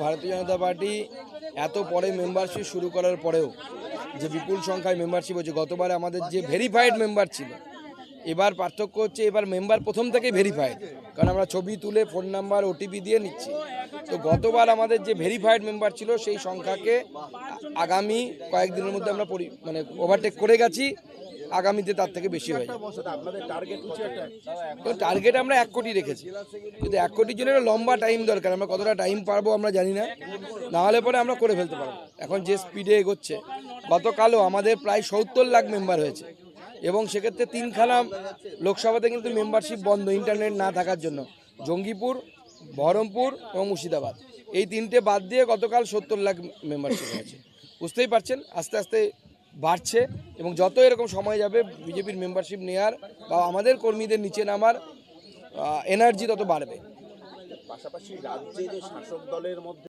ভারতীয় জনতা পার্টি এত পরে মেম্বারশিপ শুরু করার পরেও যে বিপুল সংখ্যায় মেম্বারশিপ হচ্ছে, গতবার আমাদের যে ভেরিফাইড মেম্বার ছিল, এবার পার্থক্য হচ্ছে এবার মেম্বার প্রথম থেকেই ভেরিফাইড, কারণ আমরা ছবি তুলে ফোন নাম্বার ওটিপি দিয়ে নিচ্ছি। তো গতবার আমাদের যে ভেরিফাইড মেম্বার ছিল সেই সংখ্যাকে আগামী কয়েকদিনের মধ্যে আমরা ওভারটেক করে গেছি, আগামীতে তার থেকে বেশি হয়ে যাবে। তো টার্গেট আমরা 1 কোটি রেখেছি, কিন্তু 1 কোটির জন্য লম্বা টাইম দরকার, আমরা কতটা টাইম পারবো আমরা জানি না, নাহলে পরে আমরা করে ফেলতে পারবো। এখন যে স্পিডে এগোচ্ছে, গতকালও আমাদের প্রায় 70 লাখ মেম্বার হয়েছে, এবং সেক্ষেত্রে 3খানা লোকসভাতে কিন্তু মেম্বারশিপ বন্ধ ইন্টারনেট না থাকার জন্য, জঙ্গিপুর, বহরমপুর এবং মুর্শিদাবাদ, এই 3টে বাদ দিয়ে গতকাল 70 লাখ মেম্বারশিপ হয়েছে। বুঝতেই পারছেন আস্তে আস্তে বাড়ছে, এবং যত এরকম সময় যাবে বিজেপির মেম্বারশিপ নেওয়ার বা আমাদের কর্মীদের নিচে নামার এনার্জি তত বাড়বে। পাশাপাশি রাজ্যে যে শাসক দলের মধ্যে